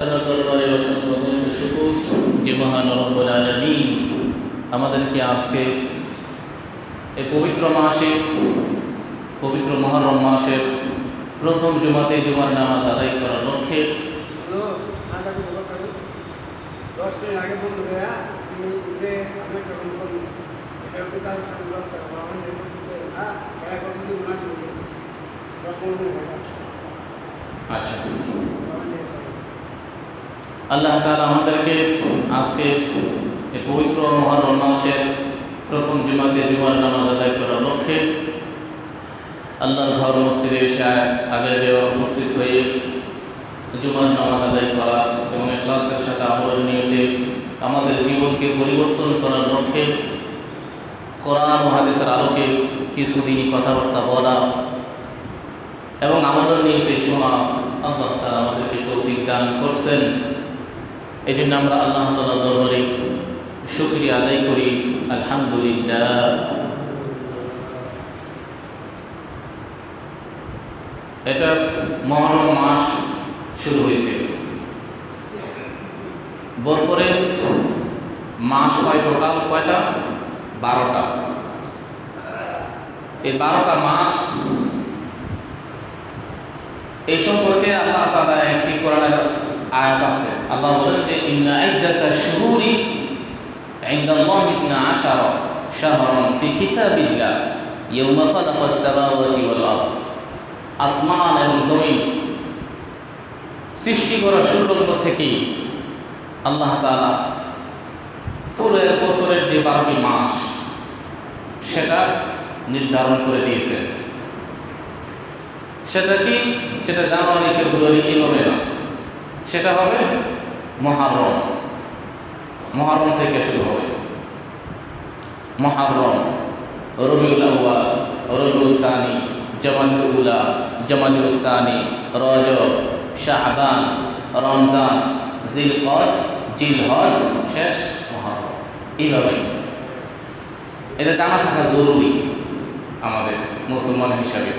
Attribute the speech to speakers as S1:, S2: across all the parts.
S1: আল্লাহর দরবারে অসংখ্য অগণিত শুকর যে মহান রব্বুল আলামিন আমাদেরকে আজকে এই পবিত্র মাসে, পবিত্র মুহররম মাসের প্রথম জুমাতে জুমার নামাজ আদায় করার লক্ষ্যে আচ্ছা, আল্লাহ তাআলা আমাদেরকে আজকে এই পবিত্র মুহররম মাসের প্রথম জুমাতে জুমার নামাজ আদায় করার লক্ষ্যে আল্লাহর ঘর মসজিদে এসে আগে উপস্থিত হয়ে জুমার নামাজ আদায় করা এবং ইখলাসের সাথে আমলের নিয়তে আমাদের জীবনকে পরিবর্তন করার লক্ষ্যে কোরআন ও হাদিসের আলোকে কিছুদিনই কথাবার্তা বলা এবং আমলের নিয়তে শোনা আল্লাহ তাআলা আমাদেরকে তৌফিক দান করছেন। এই জন্য আমরা আল্লাহ তাআলার দরবারে শুকরিয়া আদায় করি, আলহামদুলিল্লাহ। এটা মুহররম মাস শুরু হয়েছে। বছরের মাস হয় টোটাল কয়টা? 12টা। এই 12টা মাস এই সম্পর্কে আল্লাহ তাআলা একটি কোরআনের আয়াত আছে। আল্লাহ বলেন যে ইন্না ইদ্দাতাশ শুহুরি ইনদাল্লাহি 12 শাহরান ফি কিতাবিল্লাহ ইয়াওমা খালাকাস সামাওয়াতি ওয়াল আরদ। আসমান এবং জমিন সৃষ্টি করার শুরুলগ্ন থেকে আল্লাহ তাআলা পুরো বছরের যে 12টি মাস সেটা নির্ধারণ করে দিয়েছেন। সেটা কি? সেটা জানুয়ারি, ফেব্রুয়ারি এভাবে না, সেটা হবে মুহররম। মুহররম থেকে শুরু হবে। মুহররম, রবিউল আউয়াল, রবিউল সানি, জামাদুল উলা, জামাদুল সানি, রজব, শাহবান, রমজান, জিলকদ, জিলহজ, শেষ মুহররম। এইভাবে এটা জানা থাকা জরুরি আমাদের মুসলমান হিসাবে।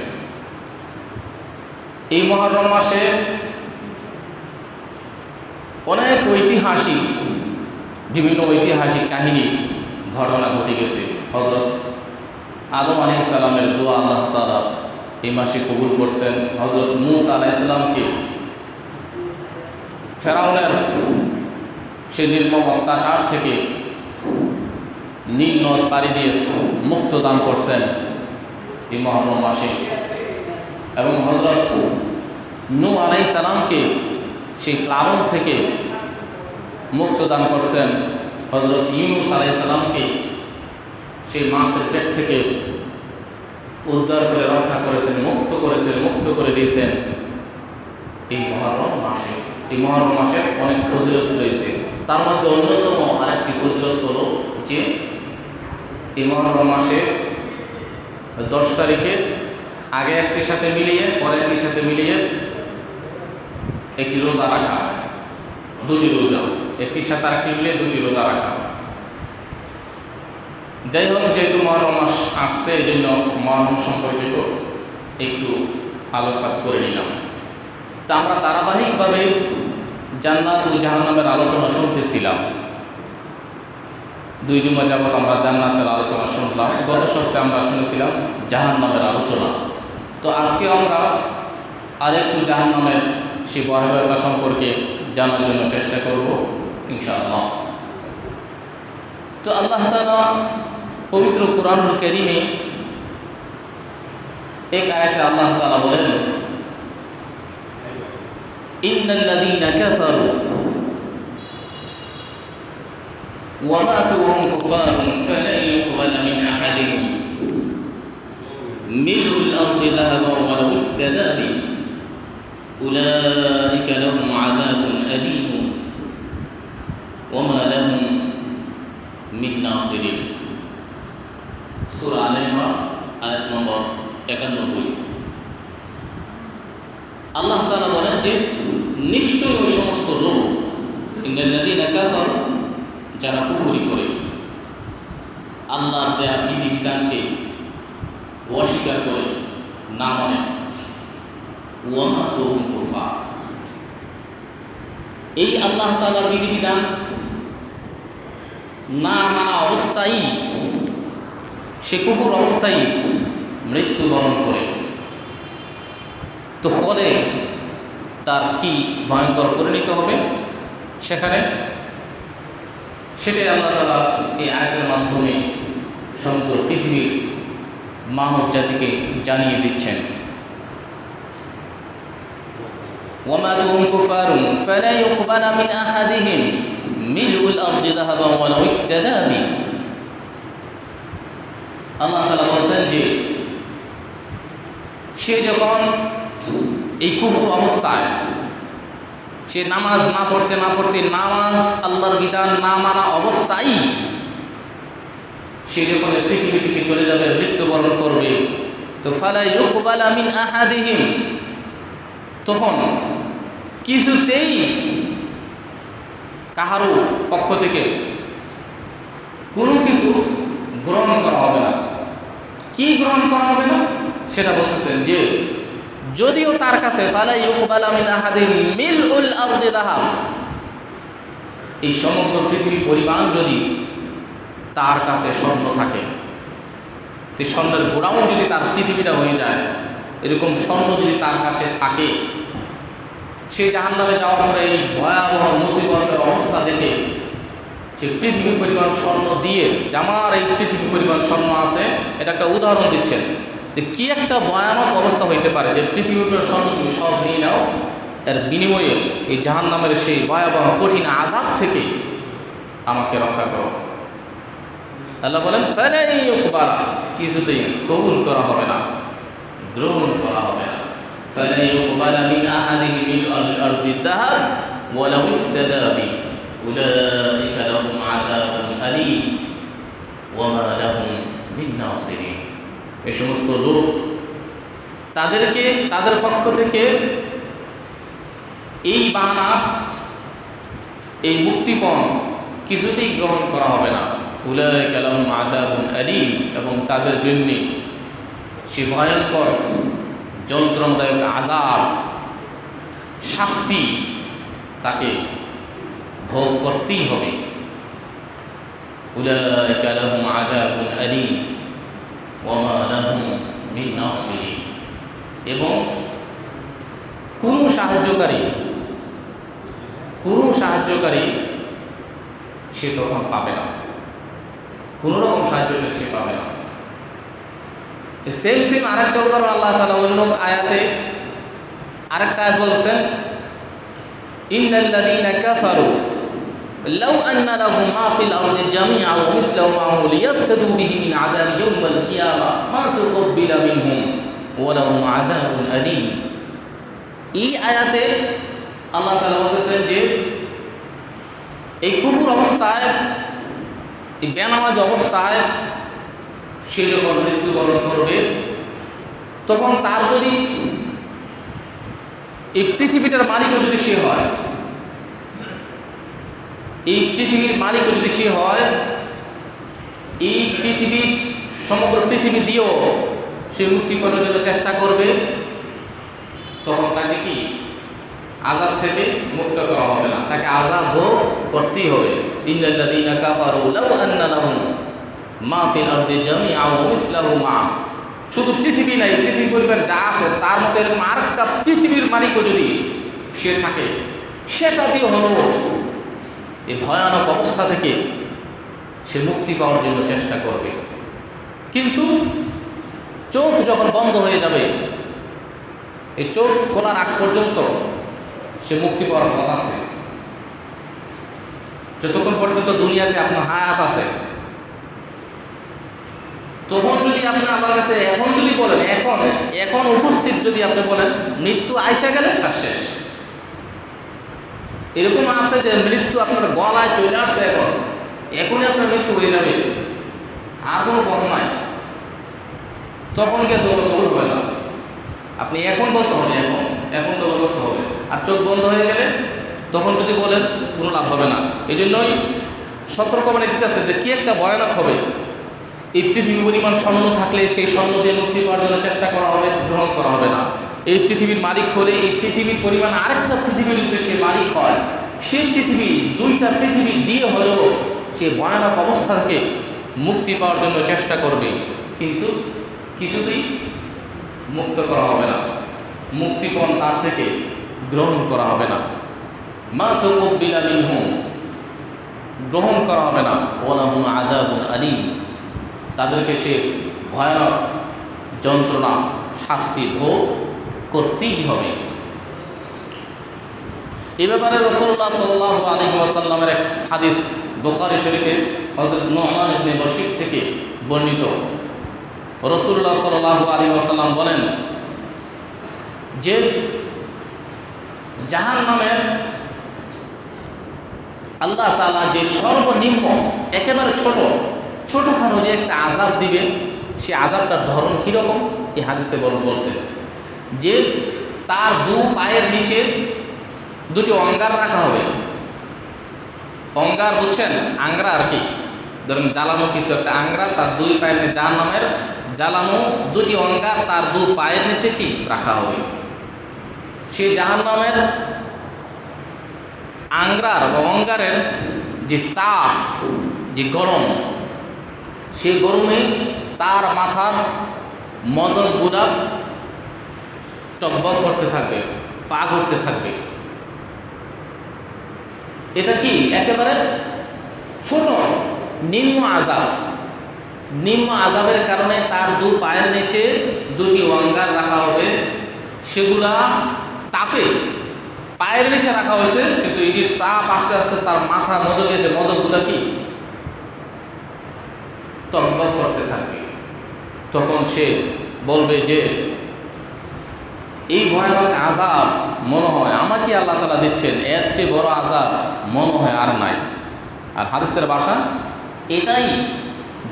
S1: এই মুহররম মাসে অনেক বিভিন্ন ঐতিহাসিক কাহিনী ঘটনা ঘটে গেছে। হযরত আদম আলাইহিস সালামের দোয়া আল্লাহ তাআলা এই মাসে কবুল করছেন। হযরত মূসা আলাইহিস সালামকে ফেরাউনের সে নির্মম অত্যাচার থেকে নীল নদ পাড়ি দিয়ে মুক্ত দান করছেন এই মুহররম মাসে। এবং হযরত নূহ আলাইহিস সালামকে সেই প্লাবন থেকে মুক্ত দান করছেন। হযরত ইউনূস আলাইহিস সালামকে সেই মাছের পেট থেকে উদ্ধার করে রক্ষা করেছেন, মুক্ত করে দিয়েছেন এই মুহররম মাসে। এই মুহররম মাসের অনেক ফজিলত রয়েছে। তার মধ্যে অন্যতম আরেকটি ফজিলত হলো যে এই মুহররম মাসে 10 তারিখে আগে একটির সাথে মিলিয়ে পরে একটির সাথে মিলিয়ে একটি রোজা রাখা, দুটি রোজা, একটির সাথে আরেকটি মিলিয়ে দুটি রোজা রাখা। যাই হোক, যেহেতু মুহররম মাস আসছে এই জন্য মুহররম সম্পর্কিত একটু আলোকপাত করে নিলাম। তা আমরা ধারাবাহিকভাবে জান্নাত ও জাহান্নামের আলোচনা শুনতেছিলাম। 2 জুমা যাবত আমরা জান্নাতের আলোচনা শুনলাম। গত সপ্তাহে আমরা শুনেছিলাম জাহান্নামের আলোচনা। তো আজকে আমরা আরেকটু জাহান্নামের সেই ভয়াবহতা সম্পর্কে জানার জন্য চেষ্টা করব ইনশাআল্লাহ। তো আল্লাহ তাআলা পবিত্র কুরআনুল কারীমে এক আয়াতে আল্লাহ তাআলা বলেন ইন্নাল্লাযীনা কাফারু ওয়া মাতু ওয়া হুম কুফারুন ফালান ইউকবালা মিন আহাদিহিম মিলুল আরদি যাহাবান ওয়া লাউ ইফতাদা বিহি উলাইকা লাহুম আযাবুন আলীম ওয়া মা লাহুম মিন নাসিরিন। সূরা আলে ইমরান আয়াত নম্বর 91। আল্লাহ তাআলা বলেন যে নিশ্চয়ই ওই সমস্ত লোক, ইন্নাল্লাযীনা কাফারু, যারা কুফরি করে, আল্লাহর দেয়া বিধিবিধানকে অস্বীকার করে, না মানে, ওয়া মাতু ওয়া হুম কুফার, এই আল্লাহ তাআলার বিধিবিধান না মানা অবস্থায় সে কুফর অবস্থায় মৃত্যুবরণ করে, তো ফলে তার কি ভয়ঙ্কর পরিণত হবে সেখানে, সেটাই আল্লাহ তাআলা এই আয়াতের মাধ্যমে সমগ্র পৃথিবীর মানব জাতিকে জানিয়ে দিচ্ছেন। وَمَاتُوا كُفَّارٌ فَلَا يُقْبَلَ مِنْ أَحَدِهِمْ مِلْءُ الْأَرْضِ ذَهَبًا وَلَوِ افْتَدَىٰ بِهِ। আল্লাহ তাআলা বলছেন যে সে যখন এই কুফর অবস্থায়, সে নামাজ না পড়তে নামাজ আল্লাহর বিধান না মানা অবস্থায় সে যখন পৃথিবী থেকে চলে যাবে, মৃত্যুবরণ করবে, তো ফালা ইউকবালা মিন আহাদিহিম, তখন কিছুতেই কাহারও পক্ষ থেকে কোনো কিছু গ্রহণ করা হবে না। কি গ্রহণ করা হবে না সেটা বলতেছেন যে যদিও তার কাছে ফালা ইউকবালা মিন আহাদিহিম মিলউল আরদি যাহাব, এই সমগ্র পৃথিবী পরিমাণ যদি তার কাছে স্বর্ণ থাকে, তো স্বর্ণের গোড়াও যদি তার পৃথিবীটা হয়ে যায়, এরকম স্বর্ণ যদি তার কাছে থাকে, সে জাহান্নামে যাওয়ার পরে এই ভয়াবহ মুসিবতের অবস্থা দেখে সে পৃথিবী পরিমাণ স্বর্ণ দিয়ে, আমার এই পৃথিবী পরিমাণ স্বর্ণ আছে, এটা একটা উদাহরণ দিচ্ছেন যে কি একটা ভয়ানক অবস্থা হইতে পারে যে পৃথিবীর স্বর্ণ তুমি সব নিয়ে নাও, এর বিনিময়ে এই জাহান্নামের সেই ভয়াবহ কঠিন আযাব থেকে আমাকে রক্ষা করো। আল্লাহ বলেন ফালা ইউকবালা, কিছুতেই কবুল করা হবে না, গ্রহণ করা হবে না। ফালা ইউকবালা মিন আহাদিহিম মিলউল আরদি যাহাব ওয়ালাউ ইফতাদা বিহি উলাইকা লাহুম আযাবুন আলীম ওয়া মা লাহুম মিন নাসিরিন। এই সমস্ত লোক তাদেরকে তাদের পক্ষ থেকে এই বাহানা, এই মুক্তিপণ কিছুতেই গ্রহণ করা হবে না। উলাইকা লাহুম আযাবুন আলীম, এবং তাদের জন্য সে ভয়ঙ্কর যন্ত্রণাদায়ক আযাব, শাস্তি তাকে ভোগ করতেই হবে। উলাইকা লাহুম আযাবুন আলীম ওয়া মা লাহুম মিন নাসিরিন, এবং কোনো সাহায্যকারী সে তখন পাবে না, কোনো রকম সাহায্যকারী সে পাবে না। সেম আরেকটা উদাহরণ আল্লাহ তাআলা অন্য আয়াতে আরেকটা আয়াত বলছেন, ইন্নাল্লাযীনা কাফারু লাউ আন্না লাহুম মা ফিল আরদি জামিআন ওয়া মিসলাহু মা'আহু লিয়াফতাদু বিহি মিন আযাবি ইয়াউমিল কিয়ামা মা তুকব্বিলা মিনহুম ওয়া লাহুম আযাবুন আলীম। এই আয়াতে আল্লাহ তাআলা বলেছেন যে এই কুফর অবস্থায়, এই বেনামাজ অবস্থায় সে যখন মৃত্যুবরণ করবে, তখন তার যদি এই পৃথিবীটার মালিকও যদি সে হয়, এই পৃথিবীর মালিকও যদি সে হয়, এই পৃথিবীর সমগ্র পৃথিবী দিয়েও সে মুক্তি করার জন্য চেষ্টা করবে, তখন তাকে কি আযাব থেকে মুক্ত করা হবে না, তাকে আযাব ভোগ করতেই হবে। ইন্নাল্লাযীনা কাফারু লাউ আন্না লাহুম মা ফিল আরদি জামিআন ওয়া মিসলাহু মা'আহু, শুধু পৃথিবী নাই, পৃথিবী পরিমাণ যা আছে তার মতো এরকম আরেকটা পৃথিবীর মালিকও যদি সে থাকে, সেটা দিয়ে হলো এই ভয়ানক অবস্থা থেকে সে মুক্তি পাওয়ার জন্য চেষ্টা করবে। কিন্তু চোখ যখন বন্ধ হয়ে যাবে, এই চোখ খোলার আগ পর্যন্ত সে মুক্তি পাওয়ার পথ আছে। যতক্ষণ পর্যন্ত দুনিয়াতে আপনার হায়াত আছে, তখন যদি আপনি আমার কাছে এখন যদি বলেন, এখন উপস্থিত যদি আপনি বলেন মৃত্যু আইসা গেলে সব শেষ, এরকম আছে যে মৃত্যু আপনার গলায় চলে আসছে, এখনই আপনার মৃত্যু হয়ে যাবে, আর কোনো পথ নাই, তখন গিয়ে দৌড় হবে না। আপনি এখন বলতে হবে, এখন দৌড় করতে হবে। আর চোখ বন্ধ হয়ে গেলে তখন যদি বলেন কোনো লাভ হবে না। এই জন্যই সতর্কবাণী দিতে আসছে যে কি একটা ভয়ানক হবে। এই পৃথিবী পরিমাণ স্বর্ণ থাকলে সেই স্বর্ণ দিয়ে মুক্তি পাওয়ার জন্য চেষ্টা করা হবে, গ্রহণ করা হবে না। এই পৃথিবীর মালিক হলে এই পৃথিবীর পরিমাণ আরেকটা পৃথিবীর যদি সে মালিক হয়, সে পৃথিবী, দুইটা পৃথিবী দিয়ে হলেও সে ভয়ানক অবস্থা থেকে মুক্তি পাওয়ার জন্য চেষ্টা করবে, কিন্তু কিছুতেই মুক্ত করা হবে না, মুক্তিপণ তার থেকে গ্রহণ করা হবে না। মা তুকবিলা মিনহুম, গ্রহণ করা হবে না। ওয়ালাহুম আযাবুন আলীম, তাদেরকে সে ভয়ানক যন্ত্রণা শাস্তি ভোগ করতেই হবে। এ ব্যাপারে রাসূলুল্লাহ সাল্লাল্লাহু আলাইহি ওয়াসাল্লামের এক হাদিস বুখারী শরীফে হযরত নু'মান ইবনে বাশীর থেকে বর্ণিত। রাসূলুল্লাহ সাল্লাল্লাহু আলাইহি ওয়াসাল্লাম বলেন যে জাহান্নামের আল্লাহ তাআলা যে সর্বনিম্ন একেবারে ছোটখাটো যে একটা আযাব দিবে, সে আযাবটার ধরন কীরকম এই হাদিসে বলছে যে তার দু পায়ের নিচে দুটি অঙ্গার রাখা হবে। অঙ্গার বুঝছেন, আংরা আর কি, ধরুন জ্বালানো কিছু একটা আংরা, তার দুই পায়ের নিচে জাহান্নামের জ্বালানো দুটি অঙ্গার তার দু পায়ের নিচে কি রাখা হবে। সেই জাহান্নামের আংরার বা অঙ্গারের যে তাপ, যে গরম, সেই গরমে তার মাথার মদকগুলা টকবক করতে থাকবে, পা করতে থাকবে। এটা কি একেবারে ছোট নিম্ন আযাব। নিম্ন আযাবের কারণে তার দু পায়ের নিচে দুটি অঙ্গার রাখা হবে, সেগুলা তাপে পায়ের নিচে রাখা হয়েছে, কিন্তু এই যে তাপ আস্তে আস্তে তার মাথা মদক এসে মদকগুলা কি টকবক করতে থাকবে। তখন সে বলবে যে এই ভয়ানক আযাব মনে হয় আমাকে আল্লাহ তাআলা দিচ্ছেন, এর চেয়ে বড় আযাব মনে হয় আর নাই। আর হাদিসের ভাষা এটাই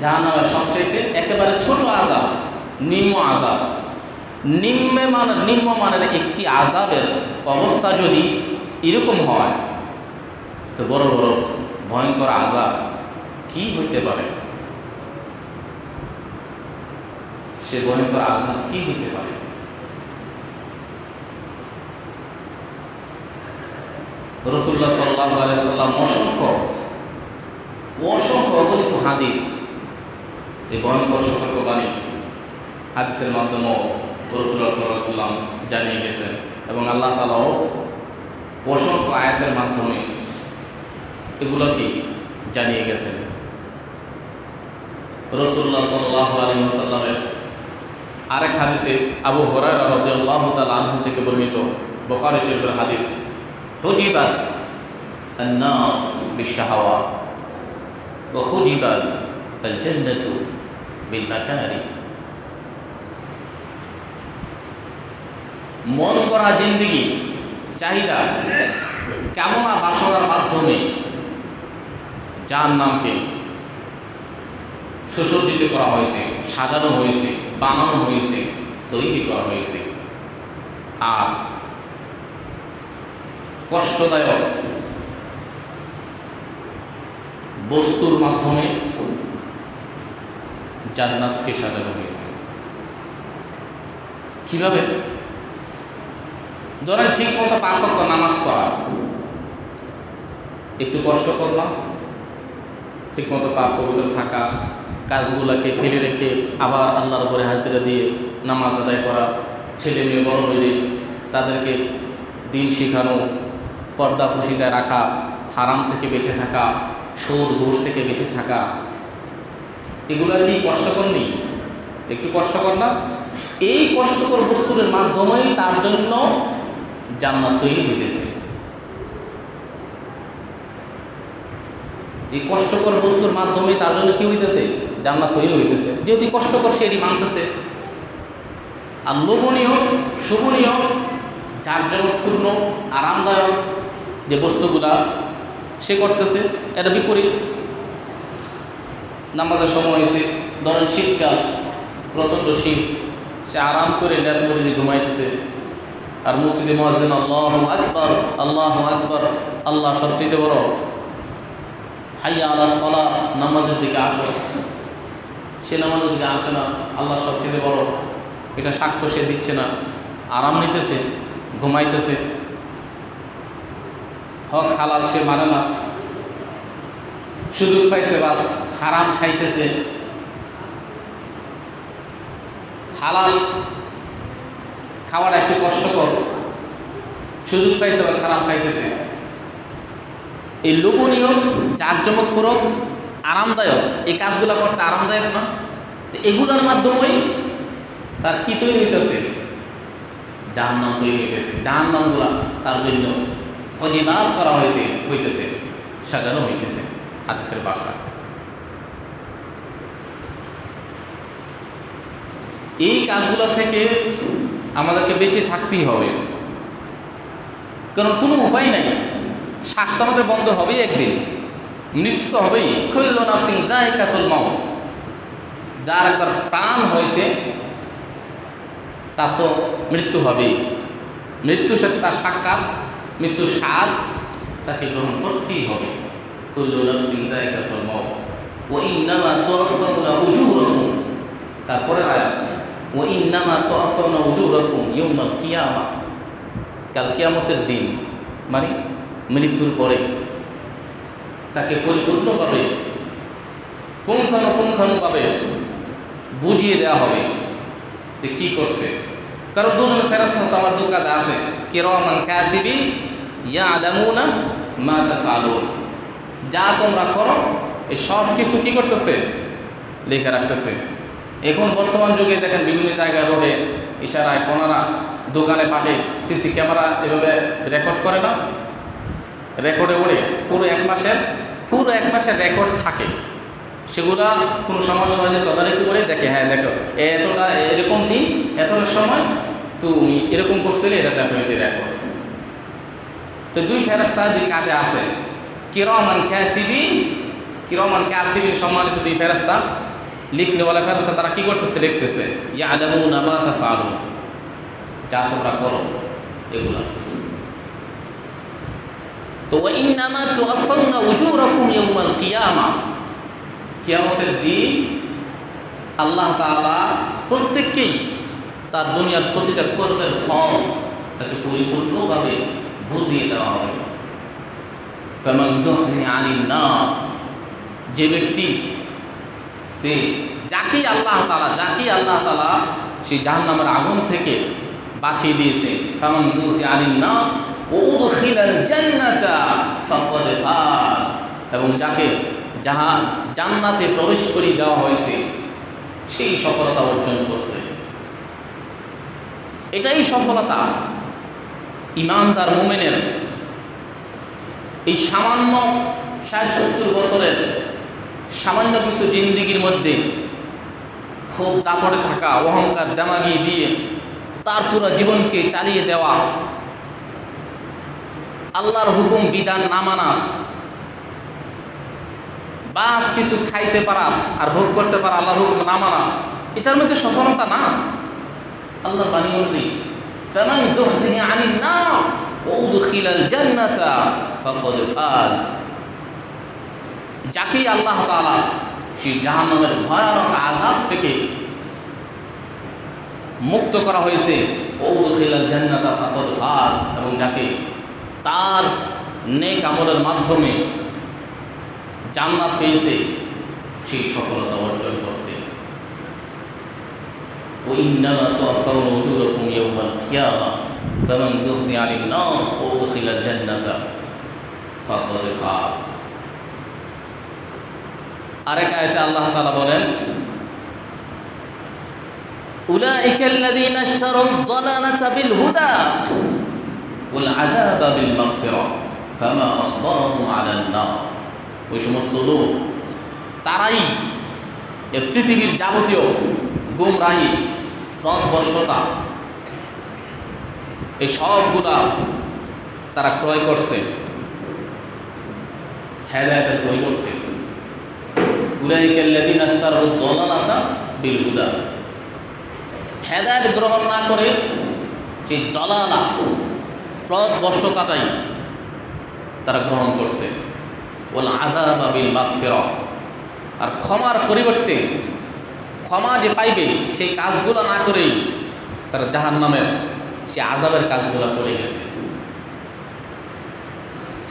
S1: জাহান্নামের সবচেয়ে একেবারে ছোট আযাব, নিম্ন আযাব। নিম্ন মানের একটি আযাবের অবস্থা যদি এরকম হয়, তো বড় বড় ভয়ঙ্কর আযাব কি হইতে পারে, সে ভয়ঙ্কর আযাব কি হইতে পারে। রাসূলুল্লাহ সাল্লাল্লাহু আলাইহি ওয়াসাল্লাম অসংখ্য অগণিত হাদিস, এই ভয়ঙ্কর সতর্কবাণী হাদিসের মাধ্যমে রাসূলুল্লাহ সাল্লাল্লাহু আলাইহি ওয়াসাল্লাম জানিয়ে গেছেন, এবং আল্লাহ তাআলাও অসংখ্য আয়াতের মাধ্যমে এগুলোকে জানিয়ে গেছেন। রাসূলুল্লাহ সাল্লাল্লাহু আলাইহি ওয়াসাল্লামের আরেক হাদিসে আবু হুরায়রা রাদিয়াল্লাহু তাআলা আনহু থেকে বর্ণিত বুখারী শরীফের হাদিস, হুজিবাত আন-নার বিশ-শাহাওয়াত ওয়া হুজিবাত আল-জান্নাতু বিল-মাকারি। মন করা জিন্দেগি চাহিদা কামনা বাসনার মাধ্যমে জাহান্নামকে সুসজ্জিত করা হয়েছে, সাজানো হয়েছে, বানানো হয়েছে, তৈরি করা হয়েছে। আর কষ্টদায়ক বস্তুর মাধ্যমে জান্নাতকে সাজানো হয়েছে। কিভাবে? ধরেন ঠিক মতো 5 ওয়াক্ত নামাজ পড়া, একটু কষ্ট করলাম, ঠিক মতো পাক পবিত্র থাকা, কাজগুলোকে ফেলে রেখে আবার আল্লাহর উপরে হাজিরা দিয়ে নামাজ আদায় করা, ছেলে মেয়ে বড় হইলে তাদেরকে দিন শেখানো, পর্দা খুশিদায় রাখা, হারাম থেকে বেঁচে থাকা, সুদ ঘুষ থেকে বেঁচে থাকা, এগুলো কি কষ্টকর নেই? একটু কষ্টকর না? এই কষ্টকর বস্তুর মাধ্যমেই তার জন্য জান্নাত তৈরি হইতেছে। এই কষ্টকর বস্তুর মাধ্যমে তার জন্য কি হইতেছে? জান্নাত তৈরি হইতেছে। যেহেতু কষ্টকর সে এটি মানতেছে। আর লোভনীয়, শোভনীয়, জাঁকজমকপূর্ণ, আরামদায়ক যে বস্তুগুলা সে করতেছে, এটা বিপরীত। নামাজের সময় হয়েছে, ধরেন শীতকাল, প্রচণ্ড শীত, সে আরাম করে লেপ মুড়ি দিয়ে ঘুমাইতেছে, আর মসজিদে মুয়াজ্জিন আল্লাহু আকবার, আল্লাহু আকবার, আল্লাহ সবচেয়ে বড়, হাইয়া আলাস সালাহ, নামাজের দিকে আসো, সে নামাজের দিকে আসে না, আল্লাহ সবচেয়ে বড়, এটা সাক্ষ্য সে দিচ্ছে না, আরাম নিতেছে, ঘুমাইতেছে। হক হালাল সে মানে না, সুযোগ পাইছে বা হারাম খাইতেছে, হালাল খাওয়াটা একটু কষ্টকর, সুযোগ পাইছে বা হারাম খাইতেছে। এই লোভনীয়, জাঁকজমকপূরক, আরামদায়ক এই কাজগুলো করতে আরামদায়ক না, তো এগুলোর মাধ্যমেই তার কি তৈরি হইতেছে? জাহান্নাম তৈরি হইতেছে। জাহান্নামগুলা তার জন্য অজিবাদ করা হইতেছে, সাজানো হইতেছে হাদিসের ভাষায়। এই কাজগুলো থেকে আমাদেরকে বেঁচে থাকতেই হবে, কারণ কোনো উপায় নাই। স্বাস্থ্য আমাদের বন্ধ হবেই একদিন, মৃত্যু তো হবেই। কুল্লু নাফসিন যায়কাতুল মাউত, যার একবার প্রাণ হয়েছে তার তো মৃত্যু হবেই। মৃত্যুর সাথে তার সাক্ষাৎ, মৃত্যুর স্বাদ তাকে গ্রহণ করতেই হবে। কুল্লু নাফসিন যায়কাতুল মাউত ওয়া ইন্নামা তুওয়াফাউনা উজুরাকুম, তারপরের আয়াত ওয়া ইন্নামা তুওয়াফাউনা উজুরাকুম ইয়াউমাল কিয়ামা, কাল কিয়ামতের দিন, মানে মৃত্যুর পরে তাকে পরিপূর্ণভাবে পুঙ্খানুপুঙ্খানুভাবে বুঝিয়ে দেওয়া হবে যে কী করছে। কারণ দুজন ফেরাচ্ছেন তো আমার দোকানে আছে, কিরামান কাতিবিন ইয়ালামুনা মা তাফআলুন, যা তোমরা করো এই সব কিছু কী করতেছে? লেখা রাখতেছে। এখন বর্তমান যুগে দেখেন বিভিন্ন জায়গায় রোডে ইশারায় কোনারা দোকানে পাঠে সিসি ক্যামেরা এভাবে রেকর্ড করে না, রেকর্ডে ওড়ে পুরো এক মাসের রেকর্ড থাকে। সেগুলা কোনো সময় সহজে তদারকি করে দেখে, হ্যাঁ দেখো এতটা এরকম দিন এতটার সময় তুমি এরকম করছিলে, এটা দেখো এতে রেকর্ড। তো দুই ফেরেশতা দুই কাজে আছে, কিরামান কাতিবিন সম্মানিত দুই ফেরেশতা, লিখনেওয়ালা ফেরেশতা, তারা কি করতেছে? লিখতেছে ইয়ালামুনা মা তাফআলুন, যা তোমরা করো এগুলা। তো ওয়া ইন্নামা তুওয়াফাউনা উজুরাকুম ইয়াউমাল কিয়ামা, কিয়ামতের দিন আল্লাহ তাআলা প্রত্যেককেই তার দুনিয়ার প্রতিটা কর্মের ফল তাকে পরিপূর্ণভাবে বুঝিয়ে দেওয়া হবে। ফামান যুহজিহা আনিন নার, যে ব্যক্তি সে যাকেই আল্লাহ তাআলা সেই জাহান্নামের আগুন থেকে বাঁচিয়ে দিয়েছে, ফামান যুহজিহা আনিন নার ওয়া উদখিলাল জান্নাতা ফাকাদ ফাজ, এবং যাকে জান্নাতে প্রবেশ করিয়ে দেওয়া হয়েছে সেই সফলতা অর্জন করছে। এটাই সফলতা ঈমানদার মুমিনের। এই সামান্য ৬০-৭০ বছরের সামান্য কিছু জিন্দিগির মধ্যে খুব দাপটে থাকা, অহংকার দামাগি দিয়ে তার পুরো জীবনকে চালিয়ে দেওয়া, আল্লাহর হুকুম বিধান না মানা, বাস কিছু খাইতে পারা আর ভোগ করতে পারা, আল্লাহর হুকুম না মানা, এটার মধ্যে সফলতা না। আল্লাহ বাণী ফামান যুহজিহা আনিন নার ওয়া উদখিলাল জান্নাতা ফাকাদ ফাজ, যাকেই আল্লাহ তাআলা সেই জাহান্নামের ভয়ানক আযাব থেকে মুক্ত করা হয়েছে, ওয়া উদখিলাল জান্নাতা ফাকাদ ফাজ, এবং যাকে তার নেক আমলের মাধ্যমে জান্নাত পেয়েছে সেই সফলতা অর্জন করছে। ওয়া ইন্নামা তুওয়াফাউনা উজুরাকুম ইয়াউমাল কিয়ামা ফামান যুহজিহা আনিন নার ওয়া উদখিলাল জান্নাতা ফাকাদ ফাজ। আরেক আয়াতে আল্লাহ তাআলা বলেন উলাইকাল্লাযীনা ইশতারাউ আদ-দালালাতা বিল হুদা ওয়াল আযাবা বিল মাগফিরাহ ফামা আসবারহুম আলান নার, ওই সমস্ত লোক তারাই এই পৃথিবীর যাবতীয় গুমরাহি, পথভ্রষ্টতা, এই সবগুলা তারা ক্রয় করছে হেদায়েতের পরিবর্তে। উলাইকাল্লাযীনা ইশতারাউ আদ-দালালাতা বিল হুদা, হেদায়েত গ্রহণ না করে সেই দলালা, পথভ্রষ্টতাটাই তারা গ্রহণ করছে। ওয়াল আযাবা বিল মাগফিরাহ, আর ক্ষমার পরিবর্তে ক্ষমা যে পাইবে সেই কাজগুলো না করেই তারা জাহান্নামের সে আযাবের কাজগুলো করে গেছে।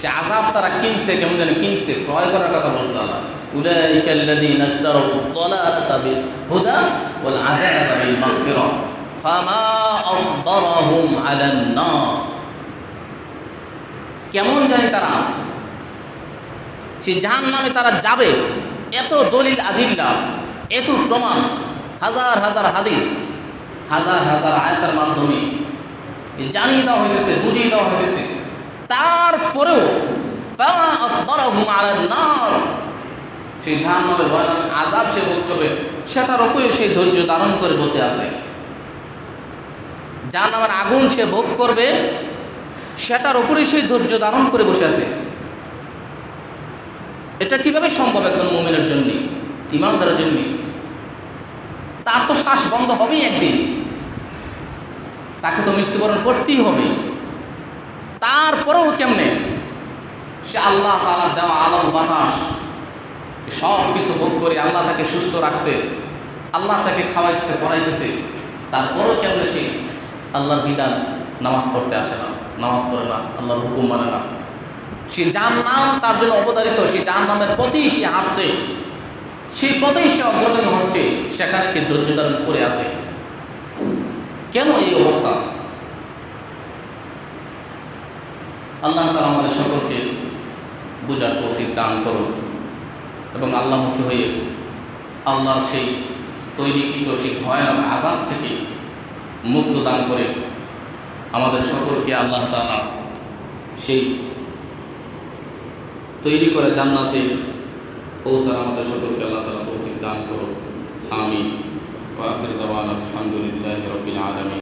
S1: সে আযাব তারা কিনছে, কেমন জানি কিনছে, ক্রয় করার কথা বলছে আল্লাহ। উলাইকা আল্লাযীনা ইশতারাউ আদ-দালালাতা বিল হুদা ওয়াল আযাবা বিল মাগফিরাহ ফামা আসবারাহুম আলান নার। কেমন জানি তারা সে জাহান্নামে তারা যাবে, এত দলিল আদিল্লা, এত প্রমাণ, হাজার হাজার হাদিস, হাজার হাজার আয়াতের মাধ্যমে জানিয়ে দেওয়া হয়েছে, বুঝিয়ে দেওয়া হয়েছে, তারপরেও ফামা আসবারাহুম আলান নার, সেই জাহান্নামের ভয়ানক আযাব সে ভোগ করবে, সেটার উপরে সেই ধৈর্য ধারণ করে বসে আছে। জাহান্নামের আগুন সে ভোগ করবে, সেটার উপরেই সেই ধৈর্য ধারণ করে বসে আছে। এটা কিভাবে সম্ভব একজন মুমিনের জন্য, ঈমানদারের জন্য? তার তো শ্বাস বন্ধ হবেই একদিন, তাকে তো মৃত্যুবরণ করতেই হবে। তারপরেও কেমনে সে আল্লাহ তাআলা দেওয়া আলো বাতাস সব কিছু ভোগ করে আল্লাহ তাকে সুস্থ রাখছে, আল্লাহ তাকে খাওয়াইছে, পড়াইতেছে, তারপরেও কেমনে সে আল্লাহর বিধান, নামাজ পড়তে আসে না, নামাজ পড়ে না, আল্লাহর হুকুম মানে না, সে যার নাম তার জন্য অবধারিত, সে যার নামের পথেই সে হাঁটছে, সেই পথেই সে অগ্রগতি হচ্ছে, সেখানে সে ধৈর্য ধারণ করে আছে। কেন এই অবস্থা? আল্লাহ তাআলা আমাদের সকলকে বুঝার তৌফিক দান করুন এবং আল্লাহমুখী হয়ে আল্লাহর সেই তৈরিকৃত সেই ভয়ানক আযাব থেকে মুক্ত দান করে আমাদের সকলকে আল্লাহ তাআলা সেই তৈরি করে জান্নাতে পৌঁছার আমাদের সকলকে আল্লাহ তাআলা তৌফিক দান করুন। আমিন। ওয়া আখিরু দাওয়ানা আলহামদুলিল্লাহি রাব্বিল আলামিন।